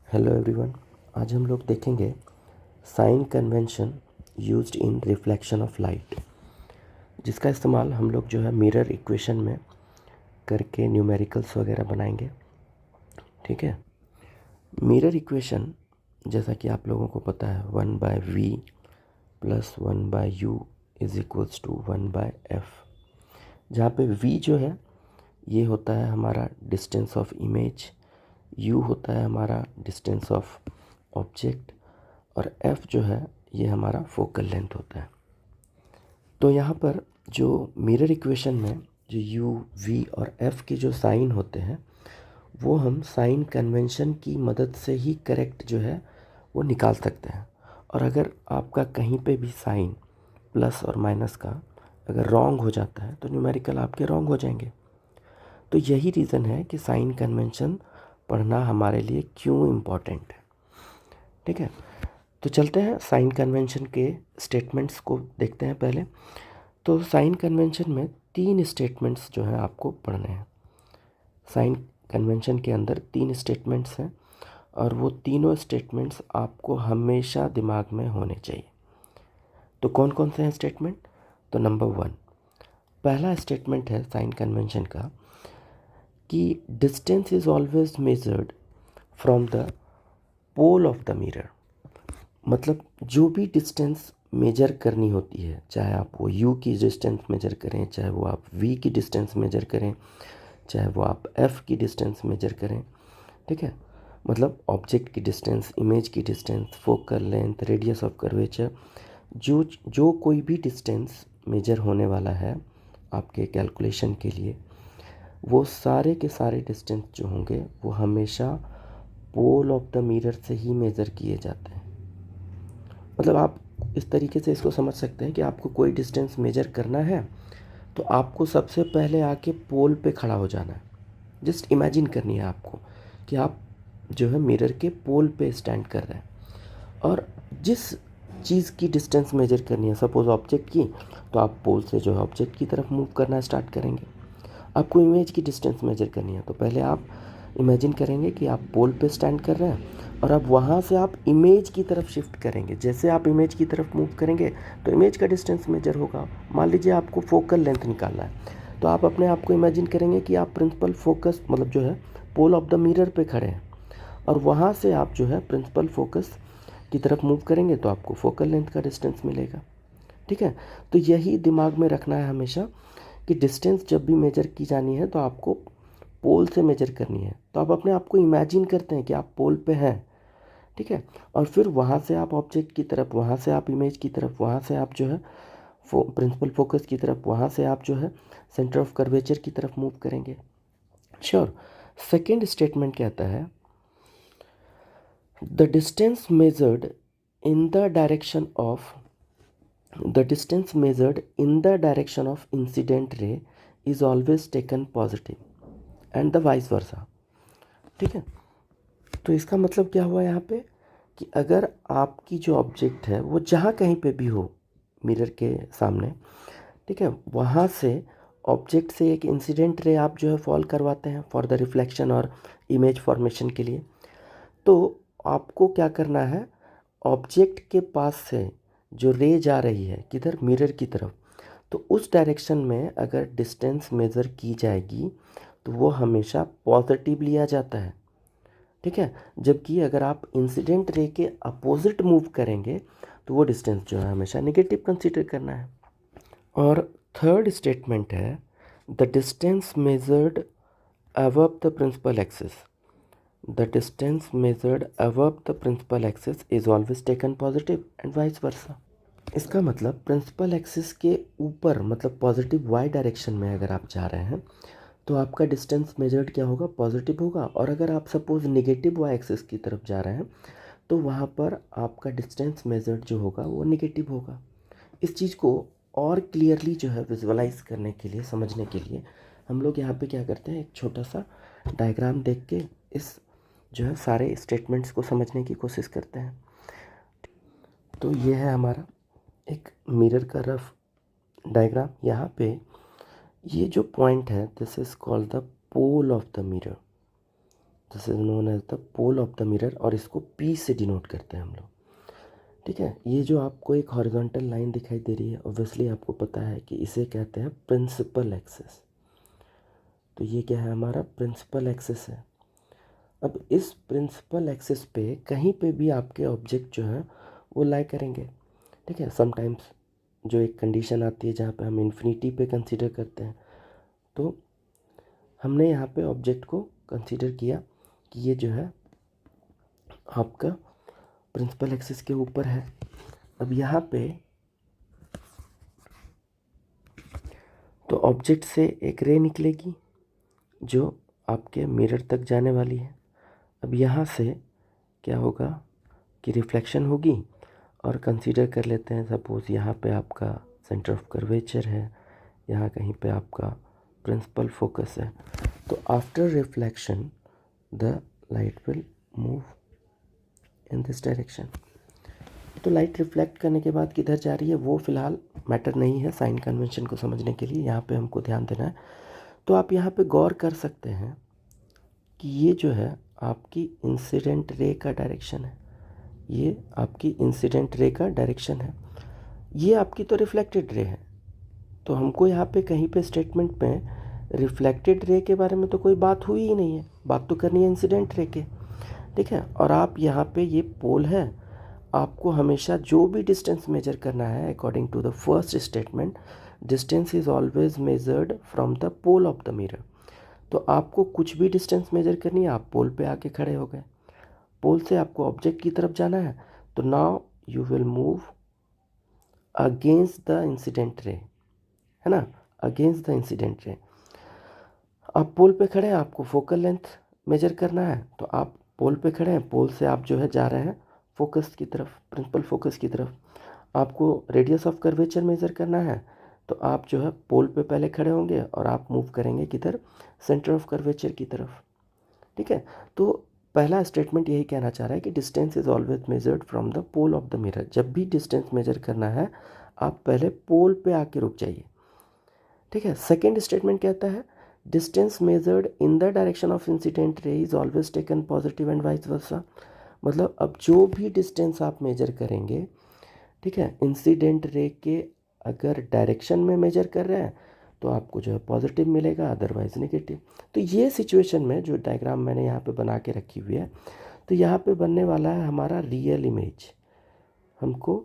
Hello everyone. आज हम लोग देखेंगे sign convention used in reflection of light, जिसका इस्तेमाल हम लोग जो है मिरर इक्वेशन में करके न्यूमेरिकल्स वगैरह बनाएंगे। ठीक है। मिरर इक्वेशन जैसा कि आप लोगों को पता है 1/v plus 1/u is equals to 1/f, जहाँ पे v जो है ये होता है हमारा डिस्टेंस ऑफ इमेज, u होता है हमारा डिस्टेंस ऑफ ऑब्जेक्ट और f जो है ये हमारा फोकल लेंथ होता है। तो यहाँ पर जो मिरर इक्वेशन में जो u, v और f के जो साइन होते हैं वो हम साइन कन्वेंशन की मदद से ही करेक्ट जो है वो निकाल सकते हैं। और अगर आपका कहीं पे भी साइन प्लस और माइनस का अगर रॉन्ग हो जाता है तो न्यूमेरिकल आपके रॉन्ग हो जाएंगे। तो यही रीज़न है कि साइन कन्वेंशन पढ़ना हमारे लिए क्यों इम्पॉर्टेंट है। ठीक है, तो चलते हैं साइन कन्वेंशन के स्टेटमेंट्स को देखते हैं पहले। तो साइन कन्वेंशन में 3 स्टेटमेंट्स जो हैं आपको पढ़ने हैं। साइन कन्वेंशन के अंदर 3 स्टेटमेंट्स हैं और वो तीनों स्टेटमेंट्स आपको हमेशा दिमाग में होने चाहिए। तो कौन कौन से हैं स्टेटमेंट? तो नंबर 1, पहला स्टेटमेंट है साइन कन्वेंशन का कि distance is always measured from the pole of the mirror. मतलब जो भी डिस्टेंस मेजर करनी होती है, चाहे आप वो u की डिस्टेंस मेजर करें, चाहे वो आप v की डिस्टेंस मेजर करें, चाहे वो आप f की डिस्टेंस मेजर करें। ठीक है, मतलब ऑब्जेक्ट की डिस्टेंस, इमेज की distance, focal length, radius of curvature, जो जो कोई भी डिस्टेंस मेजर होने वाला है आपके कैलकुलेशन के लिए, वो सारे के सारे डिस्टेंस जो होंगे वो हमेशा पोल ऑफ द मिरर से ही मेज़र किए जाते हैं। मतलब आप इस तरीके से इसको समझ सकते हैं कि आपको कोई डिस्टेंस मेजर करना है तो आपको सबसे पहले आके पोल पे खड़ा हो जाना है। जस्ट इमेजिन करनी है आपको कि आप जो है मिरर के पोल पे स्टैंड कर रहे हैं और जिस चीज़ की डिस्टेंस मेजर करनी है, सपोज ऑब्जेक्ट की, तो आप पोल से जो है ऑब्जेक्ट की तरफ मूव करना स्टार्ट करेंगे। आपको इमेज की डिस्टेंस मेजर करनी है तो पहले आप इमेजिन करेंगे कि आप पोल पे स्टैंड कर रहे हैं और अब वहाँ से आप इमेज की तरफ शिफ्ट करेंगे। जैसे आप इमेज की तरफ मूव करेंगे तो इमेज का डिस्टेंस मेजर होगा। मान लीजिए आपको फोकल लेंथ निकालना है तो आप अपने आप को इमेजिन करेंगे कि आप प्रिंसिपल फोकस मतलब जो है पोल ऑफ द मिरर पे खड़े हैं और वहाँ से आप जो है प्रिंसिपल फोकस की तरफ मूव करेंगे तो आपको फोकल लेंथ का डिस्टेंस मिलेगा। ठीक है, तो यही दिमाग में रखना है हमेशा कि डिस्टेंस जब भी मेजर की जानी है तो आपको पोल से मेजर करनी है। तो आप अपने आप को इमेजिन करते हैं कि आप पोल पे हैं। ठीक है, और फिर वहाँ से आप ऑब्जेक्ट की तरफ, वहाँ से आप इमेज की तरफ, वहाँ से आप जो है प्रिंसिपल फोकस की तरफ, वहाँ से आप जो है सेंटर ऑफ कर्वेचर की तरफ मूव करेंगे। श्योर। सेकेंड स्टेटमेंट कहता है the distance measured in the direction of the distance measured in the direction of incident ray is always taken positive and the vice versa। ठीक है, तो इसका मतलब क्या हुआ यहाँ पे कि अगर आपकी जो ऑब्जेक्ट है वो जहाँ कहीं पे भी हो मिरर के सामने, ठीक है, वहाँ से ऑब्जेक्ट से एक इंसिडेंट रे आप जो है फॉल करवाते हैं फॉर द रिफ्लेक्शन और इमेज फॉर्मेशन के लिए, तो आपको क्या करना है, ऑब्जेक्ट के पास से जो रे जा रही है किधर, मिरर की तरफ, तो उस डायरेक्शन में अगर डिस्टेंस मेज़र की जाएगी तो वो हमेशा पॉजिटिव लिया जाता है। ठीक है, जबकि अगर आप इंसिडेंट रे के अपोजिट मूव करेंगे तो वो डिस्टेंस जो है हमेशा नेगेटिव कंसीडर करना है। और थर्ड स्टेटमेंट है the distance measured above the principal axis, the distance measured above the principal axis is always taken positive and vice versa. इसका मतलब प्रिंसिपल एक्सिस के ऊपर मतलब पॉजिटिव वाई डायरेक्शन में अगर आप जा रहे हैं तो आपका डिस्टेंस मेजर्ड क्या होगा, पॉजिटिव होगा। और अगर आप सपोज निगेटिव वाई एक्सिस की तरफ जा रहे हैं तो वहाँ पर आपका डिस्टेंस मेजर्ड जो होगा वो निगेटिव होगा। इस चीज़ को और क्लियरली जो है विजुअलाइज करने के लिए, समझने के लिए हम लोग यहाँ पे क्या करते हैं, एक छोटा सा डायग्राम देख के इस जो है सारे स्टेटमेंट्स को समझने की कोशिश करते हैं। तो ये है हमारा एक मिरर का रफ डायग्राम। यहाँ पे ये जो पॉइंट है this is called the pole of the mirror. This is known as the pole of the mirror, और इसको P से डिनोट करते हैं हम लोग। ठीक है, ये जो आपको एक हॉरिजॉन्टल लाइन दिखाई दे रही है, ऑब्वियसली आपको पता है कि इसे कहते हैं प्रिंसिपल एक्सिस। तो ये क्या है, हमारा प्रिंसिपल एक्सिस है। अब इस प्रिंसिपल एक्सिस पे कहीं पे भी आपके ऑब्जेक्ट जो है वो लाई करेंगे। ठीक है, समटाइम्स जो एक कंडीशन आती है जहाँ पे हम इन्फिनिटी पे कंसीडर करते हैं, तो हमने यहाँ पे ऑब्जेक्ट को कंसीडर किया कि ये जो है आपका प्रिंसिपल एक्सिस के ऊपर है। अब यहाँ पे तो ऑब्जेक्ट से एक रे निकलेगी जो आपके मिरर तक जाने वाली है। अब यहाँ से क्या होगा कि रिफ्लेक्शन होगी, और कंसीडर कर लेते हैं सपोज़ यहाँ पे आपका सेंटर ऑफ कर्वेचर है, यहाँ कहीं पे आपका प्रिंसिपल फोकस है। तो after reflection the light will move in this direction. तो लाइट रिफ्लेक्ट करने के बाद किधर जा रही है वो फ़िलहाल मैटर नहीं है साइन कन्वेंशन को समझने के लिए, यहाँ पे हमको ध्यान देना है। तो आप यहाँ पे गौर कर सकते हैं कि ये जो है आपकी इंसिडेंट रे का डायरेक्शन है, ये आपकी इंसिडेंट रे का डायरेक्शन है, ये आपकी तो रिफ्लेक्टेड रे है। तो हमको यहाँ पे कहीं पे स्टेटमेंट में रिफ्लेक्टेड रे के बारे में तो कोई बात हुई ही नहीं है, बात तो करनी है इंसिडेंट रे के। ठीक है, और आप यहाँ पे ये पोल है, आपको हमेशा जो भी डिस्टेंस मेजर करना है according to the first statement, distance is always measured from the pole of the mirror. तो आपको कुछ भी डिस्टेंस मेजर करनी है, आप पोल पे आके खड़े हो गए, पोल से आपको ऑब्जेक्ट की तरफ जाना है, तो now you will move against the incident ray, है ना, अगेंस्ट द इंसिडेंट रे। आप पोल पे खड़े हैं, आपको फोकल लेंथ मेजर करना है, तो आप पोल पे खड़े हैं, पोल से आप जो है जा रहे हैं फोकस की तरफ, प्रिंसिपल फोकस की तरफ। आपको रेडियस ऑफ कर्वेचर मेजर करना है, तो आप जो है पोल पे पहले खड़े होंगे और आप मूव करेंगे किधर, सेंटर ऑफ कर्वेचर की तरफ। ठीक है, तो पहला स्टेटमेंट यही कहना चाह रहा है कि distance is always measured from the pole of the mirror. जब भी डिस्टेंस मेजर करना है आप पहले पोल पे आके रुक जाइए। ठीक है, सेकेंड स्टेटमेंट कहता है distance measured in the direction of incident ray is always taken positive and vice वर्सा। मतलब अब जो भी डिस्टेंस आप मेजर करेंगे, ठीक है, इंसिडेंट रे के अगर डायरेक्शन में मेजर कर रहे हैं तो आपको जो है पॉजिटिव मिलेगा, अदरवाइज नेगेटिव। तो ये सिचुएशन में जो डायग्राम मैंने यहाँ पे बना के रखी हुई है, तो यहाँ पे बनने वाला है हमारा रियल इमेज। हमको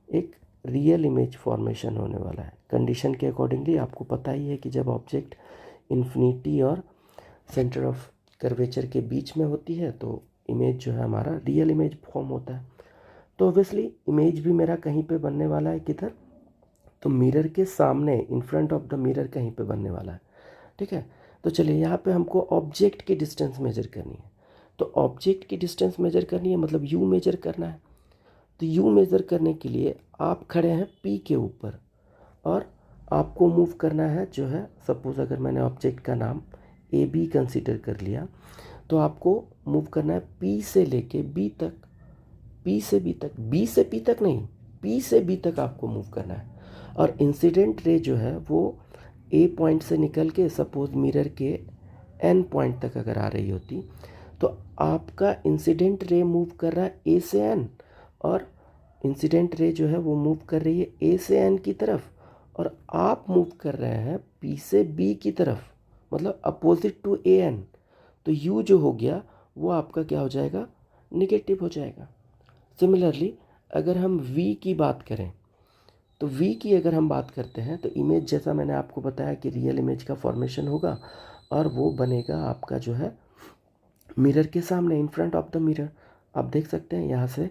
एक रियल इमेज फॉर्मेशन होने वाला है कंडीशन के अकॉर्डिंगली। आपको पता ही है कि जब ऑब्जेक्ट इन्फिनिटी और सेंटर ऑफ कर्वेचर के बीच में होती है तो इमेज जो है हमारा रियल इमेज फॉर्म होता है। तो ऑब्वियसली इमेज भी मेरा कहीं पे बनने वाला है, किधर, तो मिरर के सामने, in front of the mirror कहीं पे बनने वाला है। ठीक है, तो चलिए यहाँ पे हमको ऑब्जेक्ट की डिस्टेंस मेजर करनी है। तो ऑब्जेक्ट की डिस्टेंस मेजर करनी है मतलब यू मेजर करना है। तो यू मेज़र करने के लिए आप खड़े हैं पी के ऊपर और आपको मूव करना है जो है, सपोज़ अगर मैंने ऑब्जेक्ट का नाम ए बी कंसिडर कर लिया, तो आपको मूव करना है पी से लेके बी तक, पी से बी तक, बी से पी तक नहीं, पी से बी तक आपको मूव करना है। और इंसिडेंट रे जो है वो ए पॉइंट से निकल के सपोज़ मिरर के एन पॉइंट तक अगर आ रही होती, तो आपका इंसिडेंट रे मूव कर रहा है ए से एन, और इंसिडेंट रे जो है वो मूव कर रही है ए से एन की तरफ, और आप मूव कर रहे हैं पी से बी की तरफ, मतलब अपोजिट टू ए एन। तो यू जो हो गया वो आपका क्या हो जाएगा, निगेटिव हो जाएगा। सिमिलरली अगर हम वी की बात करें, तो वी की अगर हम बात करते हैं तो इमेज, जैसा मैंने आपको बताया कि रियल इमेज का फॉर्मेशन होगा और वो बनेगा आपका जो है मिरर के सामने, in front of the mirror. आप देख सकते हैं यहाँ से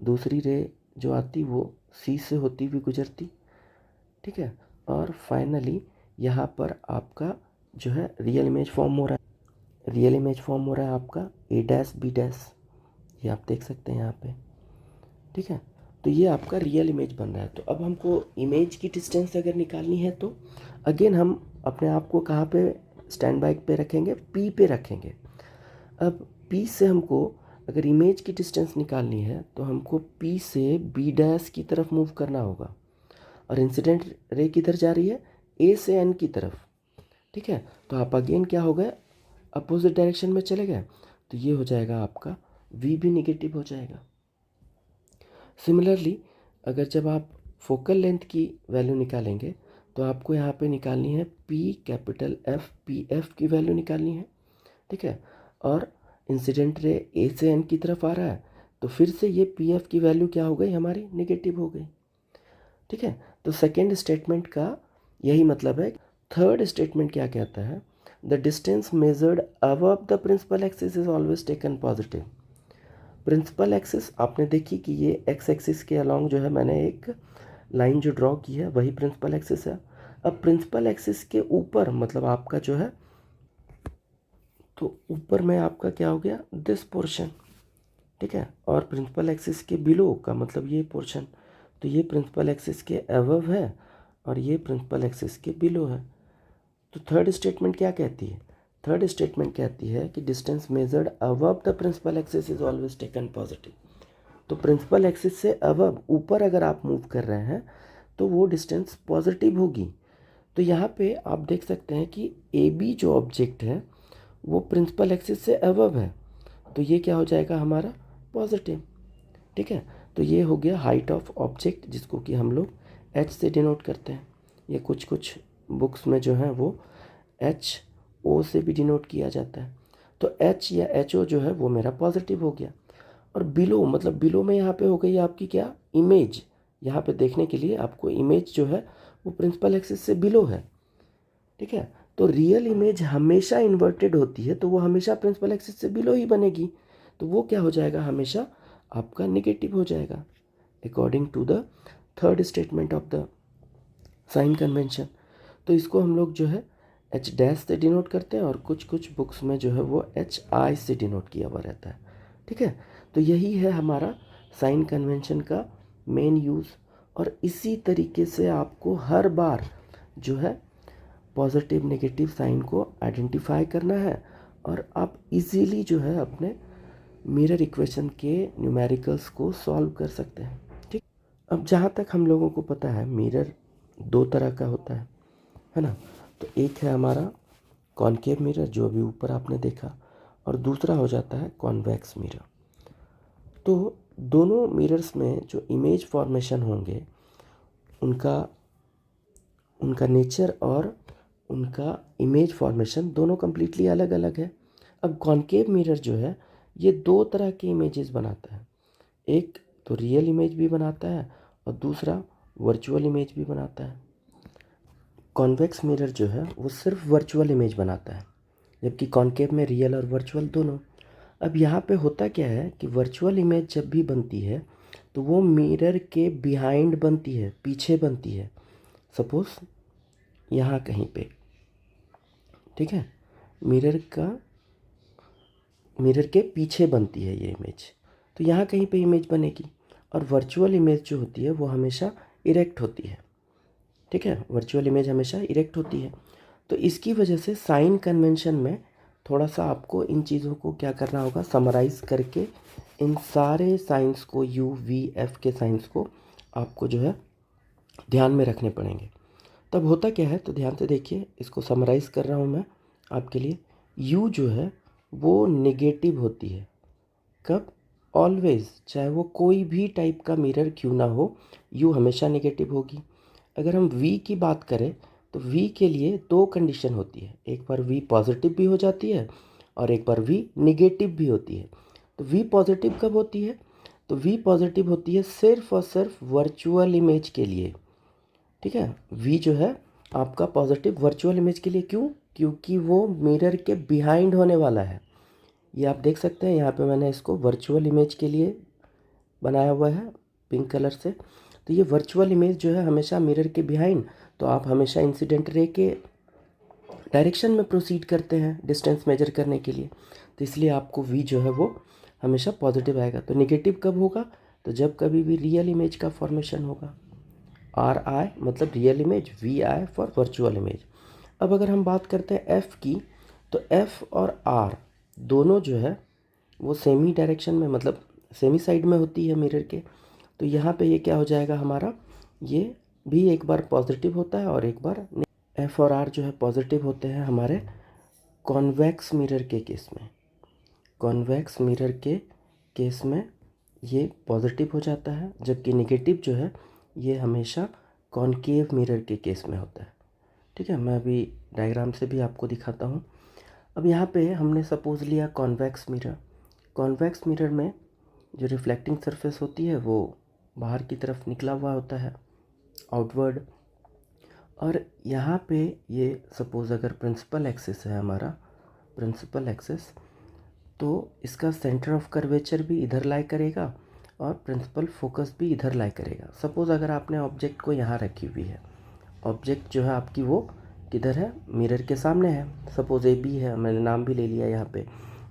दूसरी रे जो आती वो सी से होती हुई गुजरती। ठीक है, और फाइनली यहाँ पर आपका जो है रियल इमेज फॉर्म हो रहा है, रियल इमेज फॉर्म हो रहा है आपका ए डैश बी डैश, ये आप देख सकते हैं यहाँ पे। ठीक है, तो ये आपका रियल इमेज बन रहा है। तो अब हमको इमेज की डिस्टेंस अगर निकालनी है तो अगेन हम अपने आप को कहाँ पे स्टैंड बाय पे रखेंगे, पी पे रखेंगे। अब पी से हमको अगर इमेज की डिस्टेंस निकालनी है तो हमको पी से बी डैश की तरफ मूव करना होगा, और इंसिडेंट रे किधर जा रही है, ए से एन की तरफ। ठीक है, तो आप अगेन क्या हो गए, अपोजिट डायरेक्शन में चले गए। तो ये हो जाएगा आपका v भी निगेटिव हो जाएगा। सिमिलरली अगर जब आप फोकल लेंथ की वैल्यू निकालेंगे तो आपको यहाँ पे निकालनी है पी एफ की वैल्यू निकालनी है, ठीक है। और इंसिडेंट रे ए से एन की तरफ आ रहा है, तो फिर से ये पी एफ की वैल्यू क्या हो गई हमारी, नेगेटिव हो गई, ठीक है। तो सेकेंड स्टेटमेंट का यही मतलब है। थर्ड स्टेटमेंट क्या कहता है, the distance measured above the principal axis is always taken positive. Principal axis आपने देखी कि ये एक्स एक्सिस के अलॉन्ग जो है मैंने एक लाइन जो ड्रॉ की है वही प्रिंसिपल एक्सिस है। अब प्रिंसिपल एक्सिस के ऊपर मतलब आपका जो है, तो ऊपर में आपका क्या हो गया, दिस पोर्शन, ठीक है। और प्रिंसिपल एक्सिस के बिलो का मतलब ये पोर्शन, तो ये प्रिंसिपल एक्सिस के अबव है और ये प्रिंसिपल एक्सिस के बिलो है। तो थर्ड स्टेटमेंट क्या कहती है, थर्ड स्टेटमेंट कहती है कि distance measured above the principal axis is always taken positive. तो प्रिंसिपल एक्सिस से अबव ऊपर अगर आप मूव कर रहे हैं तो वो डिस्टेंस पॉजिटिव होगी। तो यहाँ पे आप देख सकते हैं कि ए बी जो ऑब्जेक्ट है वो प्रिंसिपल एक्सिस से अबव है, तो ये क्या हो जाएगा हमारा, पॉजिटिव, ठीक है। तो ये हो गया हाइट ऑफ ऑब्जेक्ट, जिसको कि हम लोग एच से डिनोट करते हैं। ये कुछ कुछ बुक्स में जो है वो एच ओ से भी डिनोट किया जाता है। तो एच या एच ओ जो है वो मेरा पॉजिटिव हो गया। और बिलो मतलब बिलो में यहाँ पे हो गई आपकी क्या, इमेज। यहाँ पे देखने के लिए आपको इमेज जो है वो प्रिंसिपल एक्सिस से बिलो है, ठीक है। तो रियल इमेज हमेशा इन्वर्टेड होती है, तो वो हमेशा प्रिंसिपल एक्सिस से बिलो ही बनेगी, तो वो क्या हो जाएगा, हमेशा आपका निगेटिव हो जाएगा according to the third statement of the sign convention. तो इसको हम लोग जो है एच डैश से डिनोट करते हैं और कुछ कुछ बुक्स में जो है वो एच आई से डिनोट किया हुआ रहता है, ठीक है। तो यही है हमारा साइन कन्वेंशन का मेन यूज़। और इसी तरीके से आपको हर बार जो है पॉजिटिव नेगेटिव साइन को आइडेंटिफाई करना है और आप इजीली जो है अपने मिरर इक्वेशन के न्यूमेरिकल्स को सॉल्व कर सकते हैं, ठीक। अब जहाँ तक हम लोगों को पता है मिरर दो तरह का होता है ना। तो एक है हमारा कॉनकेव मिरर जो अभी ऊपर आपने देखा, और दूसरा हो जाता है कॉन्वेक्स मिरर। तो दोनों मिरर्स में जो इमेज फॉर्मेशन होंगे उनका उनका नेचर और उनका इमेज फॉर्मेशन दोनों कम्प्लीटली अलग अलग है। अब कॉनकेव मिरर जो है ये दो तरह के इमेजेस बनाता है, एक तो रियल इमेज भी बनाता है और दूसरा वर्चुअल इमेज भी बनाता है। कॉन्वेक्स मिरर जो है वो सिर्फ वर्चुअल इमेज बनाता है, जबकि कॉनकेव में रियल और वर्चुअल दोनों। अब यहाँ पे होता क्या है कि वर्चुअल इमेज जब भी बनती है तो वो मिरर के बिहाइंड बनती है, पीछे बनती है। सपोज़ यहाँ कहीं पे, ठीक है, मिरर के पीछे बनती है ये इमेज, तो यहाँ कहीं पे इमेज बनेगी। और वर्चुअल इमेज जो होती है वो हमेशा इरेक्ट होती है, ठीक है, वर्चुअल इमेज हमेशा इरेक्ट होती है। तो इसकी वजह से साइन कन्वेंशन में थोड़ा सा आपको इन चीज़ों को क्या करना होगा, समराइज़ करके इन सारे साइंस को, यू वी एफ के साइंस को आपको जो है ध्यान में रखने पड़ेंगे। तब होता क्या है, तो ध्यान से देखिए, इसको समराइज़ कर रहा हूँ मैं आपके लिए। यू जो है वो नेगेटिव होती है, कब, ऑलवेज, चाहे वो कोई भी टाइप का मिरर क्यों ना हो, यू हमेशा नेगेटिव होगी। अगर हम वी की बात करें तो वी के लिए दो कंडीशन होती है, एक बार वी पॉजिटिव भी हो जाती है और एक बार वी नेगेटिव भी होती है। तो वी पॉजिटिव कब होती है, तो वी पॉजिटिव होती है सिर्फ और सिर्फ वर्चुअल इमेज के लिए, ठीक है। वी जो है आपका पॉजिटिव वर्चुअल इमेज के लिए, क्यों, क्योंकि वो मिरर के बिहाइंड होने वाला है। ये आप देख सकते हैं, यहाँ पे मैंने इसको वर्चुअल इमेज के लिए बनाया हुआ है पिंक कलर से। तो ये वर्चुअल इमेज जो है हमेशा मिरर के बिहाइंड, तो आप हमेशा इंसिडेंट रे के डायरेक्शन में प्रोसीड करते हैं डिस्टेंस मेजर करने के लिए, तो इसलिए आपको वी जो है वो हमेशा पॉजिटिव आएगा। तो नेगेटिव कब होगा, तो जब कभी भी रियल इमेज का फॉर्मेशन होगा। आर आई मतलब real image, V I for virtual image. अब अगर हम बात करते हैं एफ़ की, तो एफ़ और आर दोनों जो है वो सेमी डायरेक्शन में मतलब सेमी साइड में होती है मिरर के। तो यहाँ पे ये क्या हो जाएगा हमारा, ये भी एक बार पॉजिटिव होता है और एक बार, एफ़ और आर जो है पॉजिटिव होते हैं हमारे कॉन्वेक्स मिरर के केस में। कॉन्वेक्स मिरर के केस में ये पॉजिटिव हो जाता है, जबकि नेगेटिव जो है ये हमेशा कॉनकेव मिरर के केस में होता है। ठीक है, मैं अभी डायग्राम से भी आपको दिखाता हूँ। अब यहाँ पे हमने सपोज लिया कॉन्वेक्स मिरर। कॉन्वेक्स मिरर में जो रिफ्लेक्टिंग सरफेस होती है वो बाहर की तरफ निकला हुआ होता है, आउटवर्ड। और यहाँ पे ये सपोज़ अगर प्रिंसिपल एक्सिस है हमारा, प्रिंसिपल एक्सिस, तो इसका सेंटर ऑफ कर्वेचर भी इधर लाई करेगा और प्रिंसिपल फोकस भी इधर लाई करेगा। सपोज़ अगर आपने ऑब्जेक्ट को यहाँ रखी हुई है, ऑब्जेक्ट जो है आपकी वो किधर है, मिरर के सामने है। सपोज़ ए बी है, मैंने नाम भी ले लिया यहाँ पे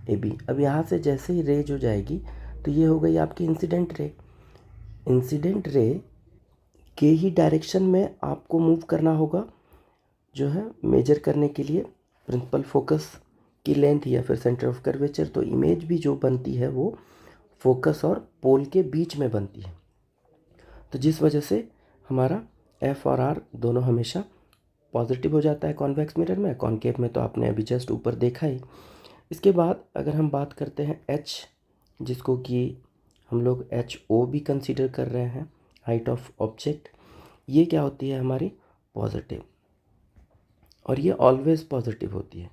ए बी। अब यहाँ से जैसे ही रे जो जाएगी तो ये हो गई आपकी इंसिडेंट रे। इंसिडेंट रे के ही डायरेक्शन में आपको मूव करना होगा, जो है मेजर करने के लिए प्रिंसिपल फोकस की लेंथ या फिर सेंटर ऑफ कर्वेचर। तो इमेज भी जो बनती है वो फोकस और पोल के बीच में बनती है। तो जिस वजह से हमारा एफ और आर दोनों हमेशा पॉजिटिव हो जाता है कॉन्वेक्स मिरर में। कॉनकेव में तो आपने अभी जस्ट ऊपर देखा ही। इसके बाद अगर हम बात करते हैं एच, जिसको कि हम लोग एच ओ भी कंसीडर कर रहे हैं, हाइट ऑफ ऑब्जेक्ट, ये क्या होती है हमारी पॉजिटिव, और ये ऑलवेज पॉजिटिव होती है।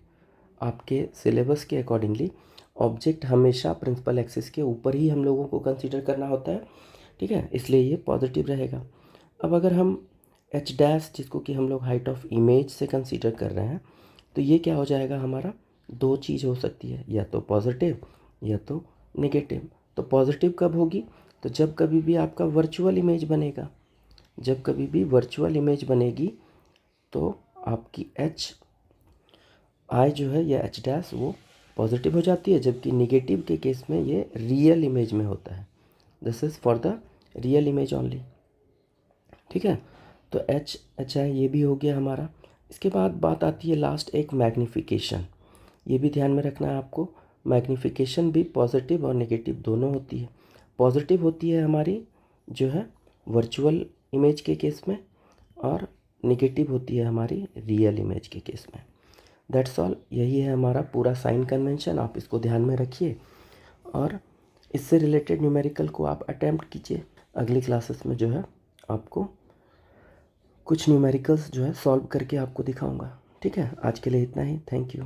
आपके सिलेबस के अकॉर्डिंगली ऑब्जेक्ट हमेशा प्रिंसिपल एक्सिस के ऊपर ही हम लोगों को कंसीडर करना होता है। ठीक है, इसलिए ये पॉजिटिव रहेगा। अब अगर हम एच डैश, जिसको कि हम लोग हाइट ऑफ इमेज से कंसीडर कर रहे हैं, तो ये क्या हो जाएगा हमारा, दो चीज़ हो सकती है, या तो पॉजिटिव या तो नेगेटिव। तो पॉजिटिव कब होगी, तो जब कभी भी आपका वर्चुअल इमेज बनेगा। जब कभी भी वर्चुअल इमेज बनेगी तो आपकी एच आई जो है या एच डैश वो पॉजिटिव हो जाती है, जबकि नेगेटिव के केस में ये रियल इमेज में होता है। This is for the real image only. ठीक है, तो एच आई ये भी हो गया हमारा। इसके बाद बात आती है लास्ट एक मैग्नीफिकेशन। ये भी ध्यान में रखना है आपको, मैग्नीफिकेशन भी पॉजिटिव और नेगेटिव दोनों होती है। पॉजिटिव होती है हमारी जो है वर्चुअल इमेज के केस में, और नेगेटिव होती है हमारी रियल इमेज के केस में। दैट्स ऑल, यही है हमारा पूरा साइन कन्वेंशन। आप इसको ध्यान में रखिए और इससे रिलेटेड न्यूमेरिकल को आप अटेम्प्ट कीजिए। अगली क्लासेस में जो है आपको कुछ न्यूमेरिकल्स जो है सॉल्व करके आपको दिखाऊंगा। ठीक है, आज के लिए इतना ही। Thank you.